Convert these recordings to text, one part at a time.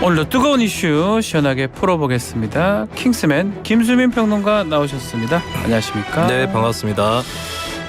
오늘도 뜨거운 이슈 시원하게 풀어보겠습니다. 킹스맨 김수민 평론가 나오셨습니다. 안녕하십니까? 네, 반갑습니다.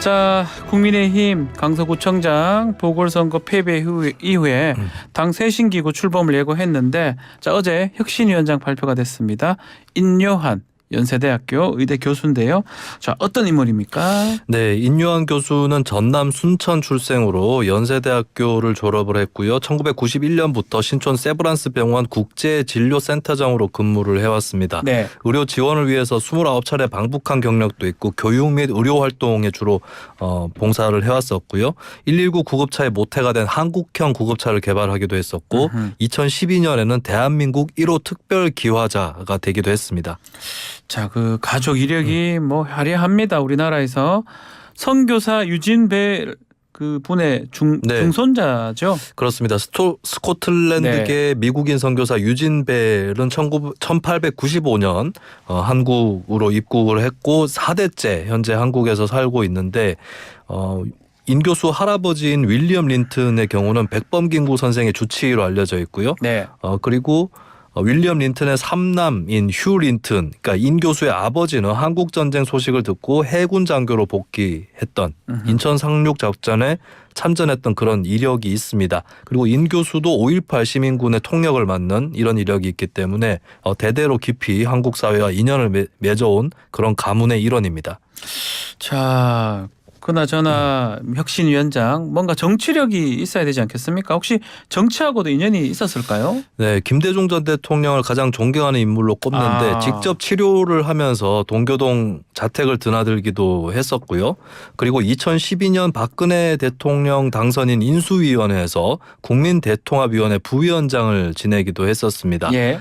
자, 국민의힘 강서구청장 보궐선거 패배 이후에 당 쇄신기구 출범을 예고했는데, 자, 어제 혁신위원장 발표가 됐습니다. 인요한 연세대학교 의대 교수인데요. 자, 어떤 인물입니까? 네, 인요한 교수는 전남 순천 출생으로 연세대학교를 졸업을 했고요. 1991년부터 신촌 세브란스 병원 국제진료센터장으로 근무를 해왔습니다. 네. 의료 지원을 위해서 29차례 방북한 경력도 있고 교육 및 의료 활동에 주로 봉사를 해왔었고요. 119 구급차의 모태가 된 한국형 구급차를 개발하기도 했었고 2012년에는 대한민국 1호 특별기화자가 되기도 했습니다. 자, 그 가족 이력이 뭐 화려합니다. 우리나라에서 선교사 유진배 그 분의 네. 중손자죠. 그렇습니다. 스코틀랜드계 미국인 선교사 유진벨은 1895년 한국으로 입국을 했고 4대째 현재 한국에서 살고 있는데 인 교수 할아버지인 윌리엄 린튼의 경우는 백범김구 선생의 주치의로 알려져 있고요. 네. 그리고 윌리엄 린튼의 삼남인 휴 린튼, 그러니까 인 교수의 아버지는 한국 전쟁 소식을 듣고 해군 장교로 복귀했던 인천 상륙 작전에 참전했던 그런 이력이 있습니다. 그리고 인 교수도 5.18 시민군의 통역을 맡는 이런 이력이 있기 때문에 대대로 깊이 한국 사회와 인연을 맺어온 그런 가문의 일원입니다. 자, 그나저나 혁신위원장 뭔가 정치력이 있어야 되지 않겠습니까? 혹시 정치하고도 인연이 있었을까요? 네, 김대중 전 대통령을 가장 존경하는 인물로 꼽는데 직접 치료를 하면서 동교동 자택을 드나들기도 했었고요. 그리고 2012년 박근혜 대통령 당선인 인수위원회에서 국민대통합위원회 부위원장을 지내기도 했었습니다. 예.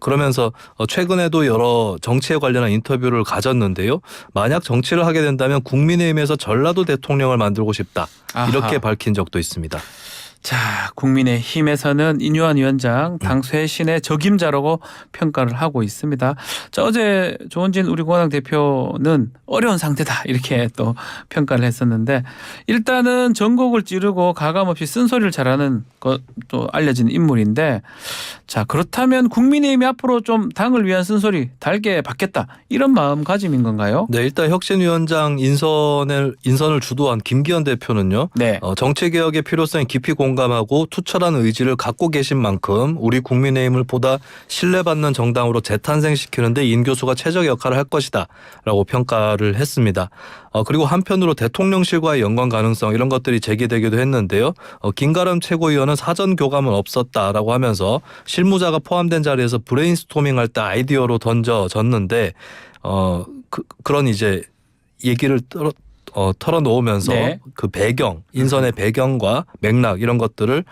그러면서 최근에도 여러 정치에 관련한 인터뷰를 가졌는데요. 만약 정치를 하게 된다면 국민의힘에서 전라도 대통령을 만들고 싶다. 이렇게 밝힌 적도 있습니다. 자, 국민의힘에서는 인요한 위원장 당 쇄신의 적임자라고 평가를 하고 있습니다. 자, 어제 조원진 우리 공화당 대표는 어려운 상태다 이렇게 또 평가를 했었는데, 일단은 전곡을 찌르고 가감없이 쓴소리를 잘하는 것도 알려진 인물인데, 자, 그렇다면 국민의힘이 앞으로 좀 당을 위한 쓴소리 달게 받겠다 이런 마음가짐인 건가요? 네, 일단 혁신위원장 인선을 주도한 김기현 대표는요. 네. 정치개혁의 필요성에 깊이 공감하고 투철한 의지를 갖고 계신 만큼 우리 국민의힘을 보다 신뢰받는 정당으로 재탄생시키는 데 인 교수가 최적 역할을 할 것이다 라고 평가를 했습니다. 그리고 한편으로 대통령실과의 연관 가능성 이런 것들이 제기되기도 했는데요. 김가람 최고위원은 사전 교감은 없었다라고 하면서 실무자가 포함된 자리에서 브레인스토밍할 때 아이디어로 던져졌는데 그런 이제 얘기를 털어놓으면서 네. 그 배경, 인선의 배경과 맥락 이런 것들을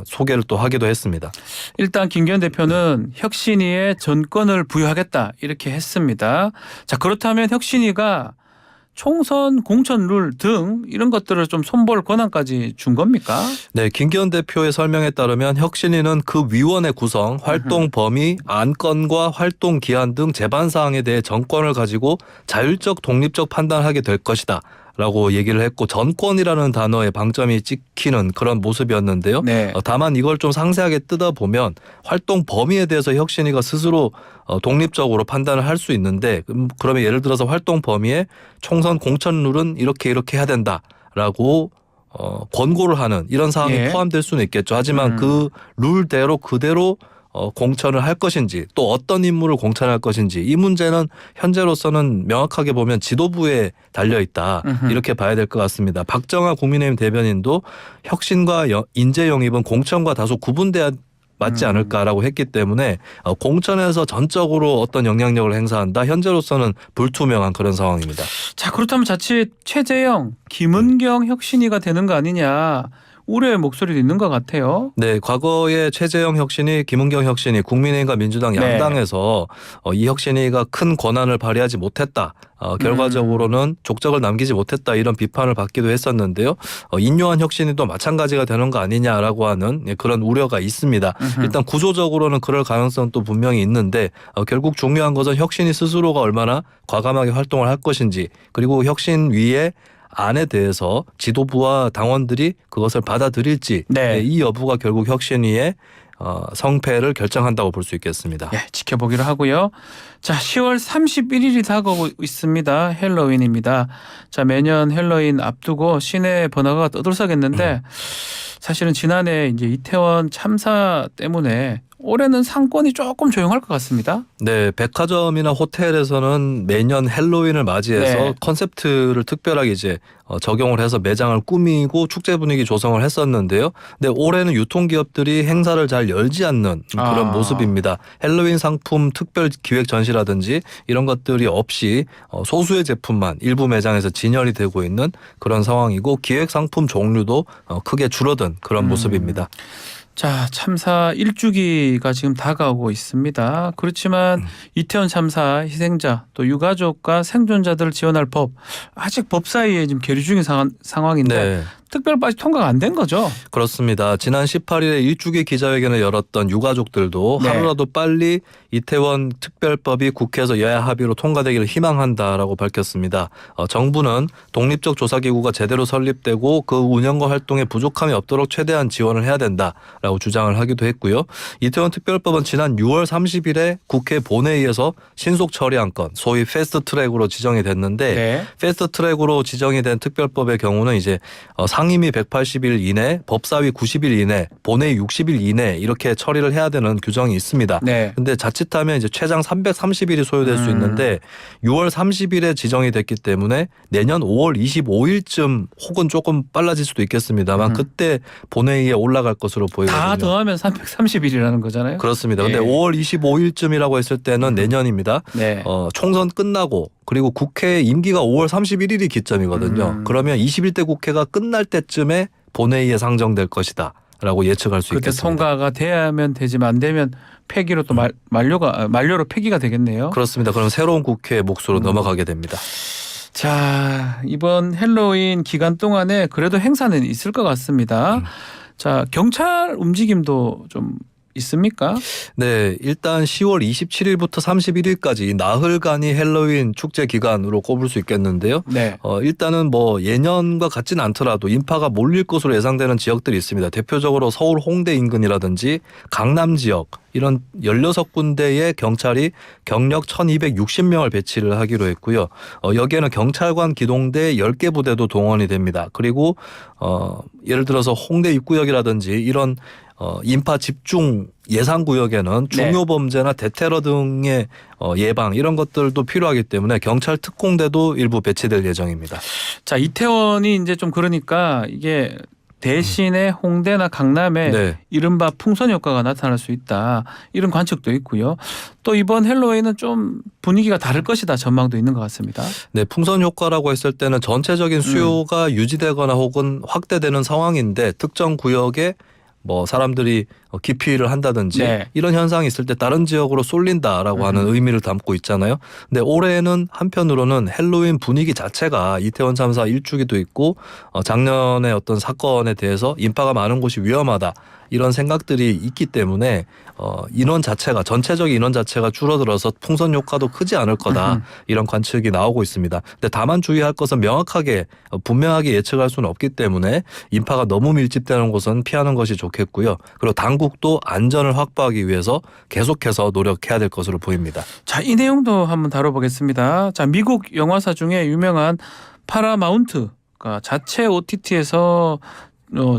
소개를 또 하기도 했습니다. 일단 김기현 대표는 혁신위에 전권을 부여하겠다 이렇게 했습니다. 자, 그렇다면 혁신위가 총선 공천 룰 등 이런 것들을 좀 손볼 권한까지 준 겁니까? 네, 김기현 대표의 설명에 따르면 혁신위는 그 위원회 구성, 활동 범위, 안건과 활동 기한 등 제반 사항에 대해 정권을 가지고 자율적 독립적 판단하게 될 것이다 라고 얘기를 했고, 전권이라는 단어에 방점이 찍히는 그런 모습이었는데요. 네. 다만 이걸 좀 상세하게 뜯어보면 활동 범위에 대해서 혁신위가 스스로 독립적으로 판단을 할 수 있는데, 그러면 예를 들어서 활동 범위에 총선 공천 룰은 이렇게 해야 된다라고 권고를 하는 이런 사항이 예. 포함될 수는 있겠죠. 하지만 그 룰대로 그대로 공천을 할 것인지 또 어떤 인물을 공천할 것인지 이 문제는 현재로서는 명확하게 보면 지도부에 달려있다 이렇게 봐야 될 것 같습니다. 박정아 국민의힘 대변인도 혁신과 인재 영입은 공천과 다소 구분돼야 맞지 않을까라고 했기 때문에 공천에서 전적으로 어떤 영향력을 행사한다. 현재로서는 불투명한 그런 상황입니다. 자, 그렇다면 자칫 최재형, 김은경 혁신위가 되는 거 아니냐 우려의 목소리도 있는 것 같아요. 네, 과거에 최재형 혁신위, 김은경 혁신위, 국민의힘과 민주당 양당에서 이 혁신위가 큰 권한을 발휘하지 못했다. 결과적으로는 족적을 남기지 못했다 이런 비판을 받기도 했었는데요. 인요한 혁신위도 마찬가지가 되는 거 아니냐라고 하는 그런 우려가 있습니다. 일단 구조적으로는 그럴 가능성도 분명히 있는데 결국 중요한 것은 혁신위 스스로가 얼마나 과감하게 활동을 할 것인지, 그리고 혁신위의 안에 대해서 지도부와 당원들이 그것을 받아들일지, 네. 이 여부가 결국 혁신위의 성패를 결정한다고 볼 수 있겠습니다. 예, 지켜보기로 하고요. 자, 10월 31일이 다가오고 있습니다. 헬로윈입니다. 자, 매년 헬로윈 앞두고 시내 번화가가 떠들썩했는데 사실은 지난해 이제 이태원 참사 때문에 올해는 상권이 조금 조용할 것 같습니다. 네, 백화점이나 호텔에서는 매년 헬로윈을 맞이해서 네. 컨셉트를 특별하게 이제 적용을 해서 매장을 꾸미고 축제 분위기 조성을 했었는데요. 근데 올해는 유통기업들이 행사를 잘 열지 않는 그런 모습입니다. 헬로윈 상품 특별 기획 전시라든지 이런 것들이 없이 소수의 제품만 일부 매장에서 진열이 되고 있는 그런 상황이고 기획 상품 종류도 크게 줄어든 그런 모습입니다. 자, 참사 1주기가 지금 다가오고 있습니다. 그렇지만 이태원 참사 희생자 또 유가족과 생존자들을 지원할 법 아직 법 사이에 지금 계류 중인 상황인데 네. 특별법이 통과가 안 된 거죠. 그렇습니다. 지난 18일에 일주기 기자회견을 열었던 유가족들도 네. 하루라도 빨리 이태원 특별법이 국회에서 여야 합의로 통과되기를 희망한다라고 밝혔습니다. 정부는 독립적 조사기구가 제대로 설립되고 그 운영과 활동에 부족함이 없도록 최대한 지원을 해야 된다라고 주장을 하기도 했고요. 이태원 특별법은 지난 6월 30일에 국회 본회의에서 신속 처리한 건 소위 패스트트랙으로 지정이 됐는데 네. 패스트트랙으로 지정이 된 특별법의 경우는 이제 상임위 180일 이내, 법사위 90일 이내, 본회의 60일 이내 이렇게 처리를 해야 되는 규정이 있습니다. 네. 근데 자칫하면 이제 최장 330일이 소요될 수 있는데 6월 30일에 지정이 됐기 때문에 내년 5월 25일쯤 혹은 조금 빨라질 수도 있겠습니다만 그때 본회의에 올라갈 것으로 보이거든요. 다 더하면 330일이라는 거잖아요. 그렇습니다. 근데 예. 5월 25일쯤이라고 했을 때는 내년입니다. 네. 총선 끝나고 그리고 국회 임기가 5월 31일이 기점이거든요. 그러면 21대 국회가 끝날 때쯤에 본회의에 상정될 것이다 라고 예측할 수 그때 있겠습니다. 통과가 돼야면 되지만 안 되면 폐기로 또 만료로 폐기가 되겠네요. 그렇습니다. 그럼 새로운 국회의 몫으로 넘어가게 됩니다. 자, 이번 헬로윈 기간 동안에 그래도 행사는 있을 것 같습니다. 자, 경찰 움직임도 좀 있습니까? 네, 일단 10월 27일부터 31일까지 나흘간이 헬로윈 축제 기간으로 꼽을 수 있겠는데요. 네. 일단은 뭐 예년과 같지는 않더라도 인파가 몰릴 것으로 예상되는 지역들이 있습니다. 대표적으로 서울 홍대 인근이라든지 강남 지역 이런 16군데의 경찰이 경력 1260명을 배치를 하기로 했고요. 여기에는 경찰관 기동대 10개 부대도 동원이 됩니다. 그리고 예를 들어서 홍대 입구역이라든지 이런 인파 집중 예상 구역에는 중요 범죄나 대테러 등의 예방 이런 것들도 필요하기 때문에 경찰 특공대도 일부 배치될 예정입니다. 자, 이태원이 이제 좀 그러니까 이게 대신에 홍대나 강남에 네. 이른바 풍선 효과가 나타날 수 있다. 이런 관측도 있고요. 또 이번 헬로윈은 좀 분위기가 다를 것이다. 전망도 있는 것 같습니다. 네, 풍선 효과라고 했을 때는 전체적인 수요가 유지되거나 혹은 확대되는 상황인데 특정 구역에 뭐 사람들이 기피를 한다든지 네. 이런 현상이 있을 때 다른 지역으로 쏠린다라고 하는 의미를 담고 있잖아요. 근데 올해는 한편으로는 헬로윈 분위기 자체가 이태원 참사 1주기도 있고 작년에 어떤 사건에 대해서 인파가 많은 곳이 위험하다. 이런 생각들이 있기 때문에 인원 자체가 전체적인 인원 자체가 줄어들어서 풍선 효과도 크지 않을 거다 이런 관측이 나오고 있습니다. 근데 다만 주의할 것은 명확하게 분명하게 예측할 수는 없기 때문에 인파가 너무 밀집되는 곳은 피하는 것이 좋겠고요. 그리고 당국도 안전을 확보하기 위해서 계속해서 노력해야 될 것으로 보입니다. 자, 이 내용도 한번 다뤄보겠습니다. 자, 미국 영화사 중에 유명한 파라마운트가 자체 OTT에서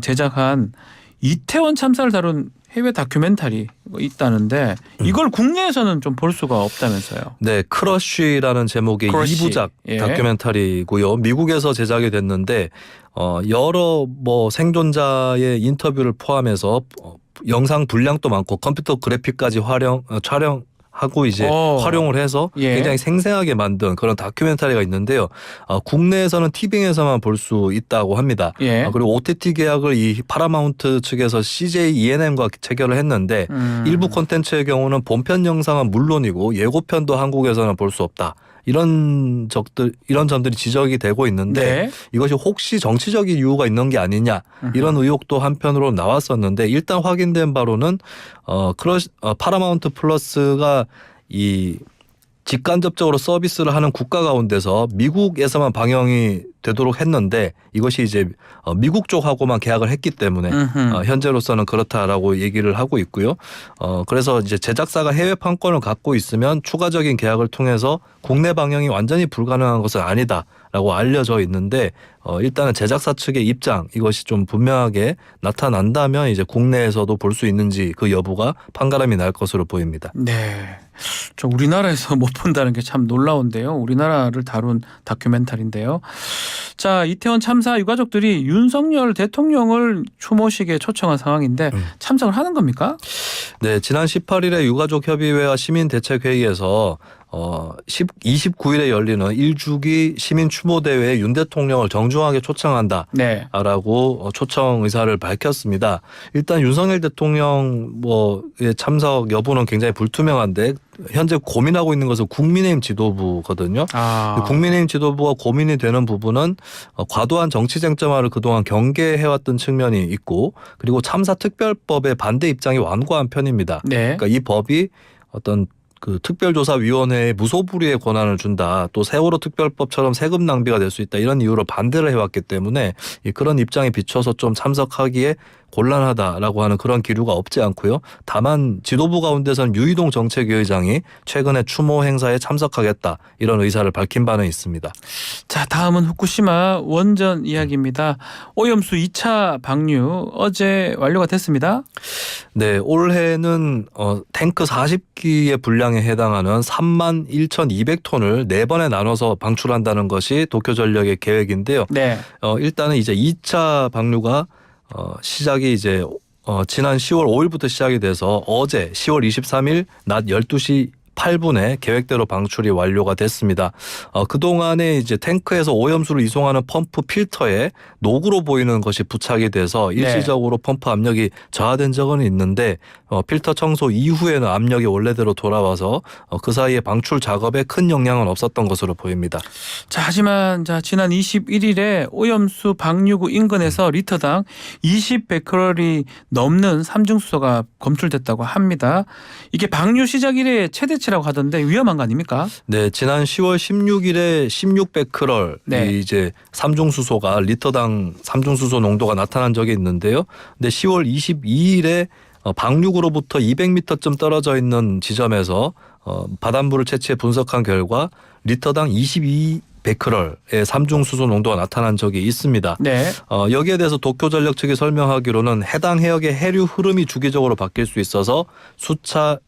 제작한 이태원 참사를 다룬 해외 다큐멘터리 있다는데 이걸 국내에서는 좀 볼 수가 없다면서요. 네, 크러쉬라는 제목의 크러쉬. 2부작 예. 다큐멘터리고요. 미국에서 제작이 됐는데 여러 뭐 생존자의 인터뷰를 포함해서 영상 분량도 많고 컴퓨터 그래픽까지 촬영하고 이제 활용을 해서 예. 굉장히 생생하게 만든 그런 다큐멘터리가 있는데요. 국내에서는 티빙에서만 볼 수 있다고 합니다. 예. 그리고 OTT 계약을 이 파라마운트 측에서 CJ E&M과 체결을 했는데 일부 콘텐츠의 경우는 본편 영상은 물론이고 예고편도 한국에서는 볼 수 없다. 이런 점들이 지적이 되고 있는데 네. 이것이 혹시 정치적인 이유가 있는 게 아니냐 이런 의혹도 한편으로 나왔었는데 일단 확인된 바로는 파라마운트 플러스가 이 직간접적으로 서비스를 하는 국가 가운데서 미국에서만 방영이 되도록 했는데 이것이 이제 미국 쪽하고만 계약을 했기 때문에 현재로서는 그렇다라고 얘기를 하고 있고요. 그래서 이제 제작사가 해외 판권을 갖고 있으면 추가적인 계약을 통해서 국내 방영이 완전히 불가능한 것은 아니다라고 알려져 있는데 일단은 제작사 측의 입장 이것이 좀 분명하게 나타난다면 이제 국내에서도 볼 수 있는지 그 여부가 판가름이 날 것으로 보입니다. 네. 저 우리나라에서 못 본다는 게 참 놀라운데요. 우리나라를 다룬 다큐멘터리인데요. 자, 이태원 참사 유가족들이 윤석열 대통령을 추모식에 초청한 상황인데 참석을 하는 겁니까? 네, 지난 18일에 유가족협의회와 시민대책회의에서 29일에 열리는 1주기 시민추모대회에 윤 대통령을 정중하게 초청한다라고 네. 초청 의사를 밝혔습니다. 일단 윤석열 대통령 의 참석 여부는 굉장히 불투명한데 현재 고민하고 있는 것은 국민의힘 지도부거든요. 국민의힘 지도부가 고민이 되는 부분은 과도한 정치 쟁점화를 그동안 경계해왔던 측면이 있고 그리고 참사특별법의 반대 입장이 완고한 편입니다. 네. 그러니까 이 법이 어떤 그 특별조사위원회에 무소불위의 권한을 준다. 또 세월호 특별법처럼 세금 낭비가 될 수 있다. 이런 이유로 반대를 해왔기 때문에 그런 입장에 비춰서 좀 참석하기에 곤란하다라고 하는 그런 기류가 없지 않고요. 다만 지도부 가운데선 유이동 정책위의장이 최근에 추모 행사에 참석하겠다. 이런 의사를 밝힌 바는 있습니다. 자, 다음은 후쿠시마 원전 이야기입니다. 오염수 2차 방류 어제 완료가 됐습니다. 네, 올해는 탱크 40기의 분량에 해당하는 31,200톤을 4번에 나눠서 방출한다는 것이 도쿄전력의 계획인데요. 네. 일단은 이제 2차 방류가 시작이 이제 지난 10월 5일부터 시작이 돼서 어제 10월 23일 낮 12시 8분에 계획대로 방출이 완료가 됐습니다. 그동안에 이제 탱크에서 오염수를 이송하는 펌프 필터에 녹으로 보이는 것이 부착이 돼서 일시적으로 펌프 압력이 저하된 적은 있는데 필터 청소 이후에는 압력이 원래대로 돌아와서 그 사이에 방출 작업에 큰 영향은 없었던 것으로 보입니다. 자, 하지만 지난 21일에 오염수 방류구 인근에서 리터당 20베크럴이 넘는 삼중수소가 검출됐다고 합니다. 이게 방류 시작 이래 최대치라고 하던데 위험한 거 아닙니까? 네, 지난 10월 16일에 16베크럴 이제 삼중수소가 리터당 삼중수소 농도가 나타난 적이 있는데요. 근데 10월 22일에 방류구로부터 200m쯤 떨어져 있는 지점에서 바닷물을 채취해 분석한 결과 리터당 22베크럴의 삼중수소 농도가 나타난 적이 있습니다. 네. 여기에 대해서 도쿄전력 측이 설명하기로는 해당 해역의 해류 흐름이 주기적으로 바뀔 수 있어서 수차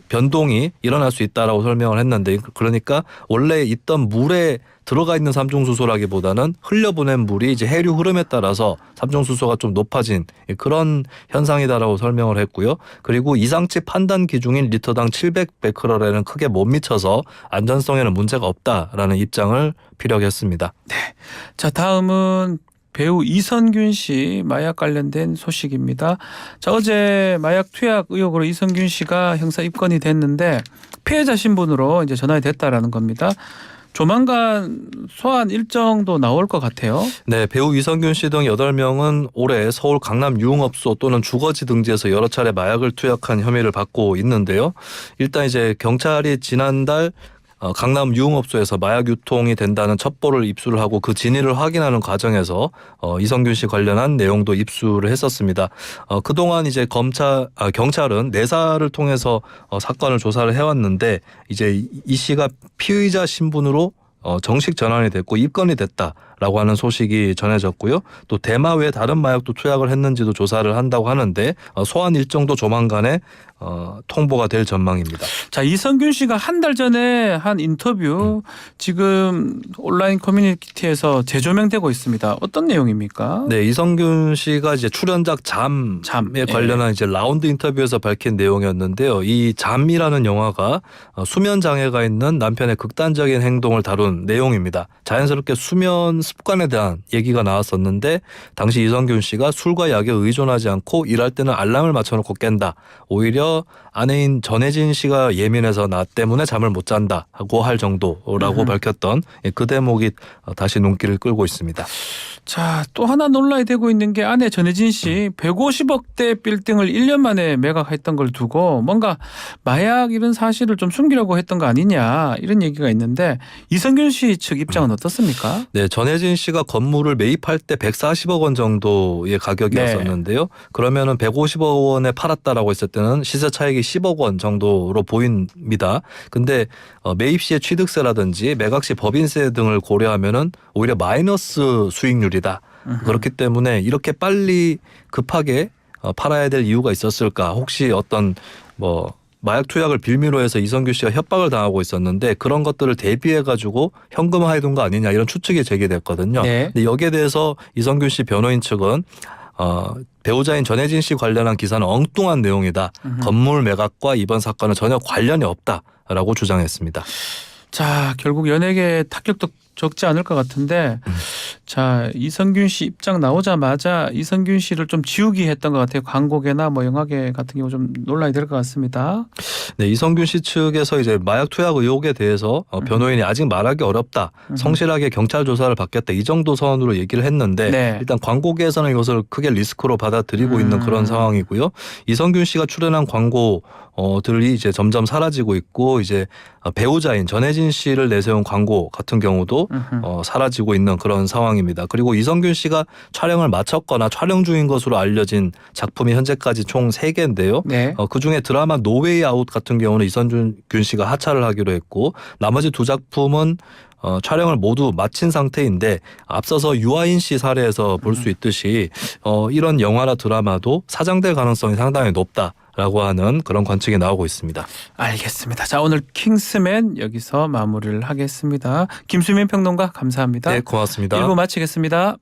변동이 일어날 수 있다라고 설명을 했는데 그러니까 원래 있던 물에 들어가 있는 삼중수소라기보다는 흘려보낸 물이 이제 해류 흐름에 따라서 삼중수소가 좀 높아진 그런 현상이다라고 설명을 했고요. 그리고 이상치 판단 기준인 리터당 700베크럴에는 크게 못 미쳐서 안전성에는 문제가 없다라는 입장을 피력했습니다. 네. 자, 다음은 배우 이선균 씨 마약 관련된 소식입니다. 자, 어제 마약 투약 의혹으로 이선균 씨가 형사 입건이 됐는데 피해자 신분으로 이제 전환이 됐다라는 겁니다. 조만간 소환 일정도 나올 것 같아요. 네, 배우 이선균 씨 등 8명은 올해 서울 강남 유흥업소 또는 주거지 등지에서 여러 차례 마약을 투약한 혐의를 받고 있는데요. 일단 이제 경찰이 지난달 강남 유흥업소에서 마약 유통이 된다는 첩보를 입수를 하고 그 진위를 확인하는 과정에서 이선균 씨 관련한 내용도 입수를 했었습니다. 그동안 이제 경찰은 내사를 통해서 사건을 조사를 해왔는데 이제 이 씨가 피의자 신분으로 정식 전환이 됐고 입건이 됐다라고 하는 소식이 전해졌고요. 또 대마 외 다른 마약도 투약을 했는지도 조사를 한다고 하는데 소환 일정도 조만간에 통보가 될 전망입니다. 자, 이선균 씨가 한 달 전에 한 인터뷰 지금 온라인 커뮤니티에서 재조명되고 있습니다. 어떤 내용입니까? 네, 이선균 씨가 이제 출연작 잠에 관련한 이제 라운드 인터뷰에서 밝힌 내용이었는데요. 이 잠이라는 영화가 수면 장애가 있는 남편의 극단적인 행동을 다룬 내용입니다. 자연스럽게 수면 습관에 대한 얘기가 나왔었는데 당시 이선균 씨가 술과 약에 의존하지 않고 일할 때는 알람을 맞춰놓고 깬다. 오히려 아내인 전혜진 씨가 예민해서 나 때문에 잠을 못 잔다고 할 정도라고 밝혔던 그 대목이 다시 눈길을 끌고 있습니다. 자, 또 하나 논란이 되고 있는 게 아내 전혜진 씨 150억대 빌딩을 1년 만에 매각했던 걸 두고 뭔가 마약 이런 사실을 좀 숨기려고 했던 거 아니냐 이런 얘기가 있는데 이성균 씨 측 입장은 어떻습니까? 네, 전혜진 씨가 건물을 매입할 때 140억 원 정도의 가격이었었는데요. 그러면은 150억 원에 팔았다라고 했을 때는 시세 차익이 10억 원 정도로 보입니다. 근데 매입 시의 취득세라든지 매각 시 법인세 등을 고려하면은 오히려 마이너스 수익률이다. 그렇기 때문에 이렇게 빨리 급하게 팔아야 될 이유가 있었을까? 혹시 어떤 뭐 마약 투약을 빌미로 해서 이성균 씨가 협박을 당하고 있었는데 그런 것들을 대비해 가지고 현금화해 둔 거 아니냐 이런 추측이 제기됐거든요. 네. 근데 여기에 대해서 이성균 씨 변호인 측은 배우자인 전혜진 씨 관련한 기사는 엉뚱한 내용이다. 건물 매각과 이번 사건은 전혀 관련이 없다라고 주장했습니다. 자, 결국 연예계 타격도 적지 않을 것 같은데 자, 이성균 씨 입장 나오자마자 이성균 씨를 좀 지우기 했던 것 같아요. 광고계나 뭐 영화계 같은 경우 좀 논란이 될 것 같습니다. 네, 이성균 씨 측에서 이제 마약 투약 의혹에 대해서 변호인이 아직 말하기 어렵다. 성실하게 경찰 조사를 받겠다. 이 정도 선으로 얘기를 했는데 네. 일단 광고계에서는 이것을 크게 리스크로 받아들이고 있는 그런 상황이고요. 이성균 씨가 출연한 광고들이 이제 점점 사라지고 있고 이제 배우자인 전혜진 씨를 내세운 광고 같은 경우도 사라지고 있는 그런 상황입니다. 그리고 이성균 씨가 촬영을 마쳤거나 촬영 중인 것으로 알려진 작품이 현재까지 총 3개인데요. 네. 그중에 드라마 노웨이 아웃 같은 경우는 이성균 씨가 하차를 하기로 했고 나머지 2작품은 촬영을 모두 마친 상태인데 앞서서 유아인 씨 사례에서 볼 수 있듯이 이런 영화나 드라마도 사장될 가능성이 상당히 높다라고 하는 그런 관측이 나오고 있습니다. 알겠습니다. 자, 오늘 킹스맨 여기서 마무리를 하겠습니다. 김수민 평론가 감사합니다. 네, 고맙습니다. 1부 마치겠습니다.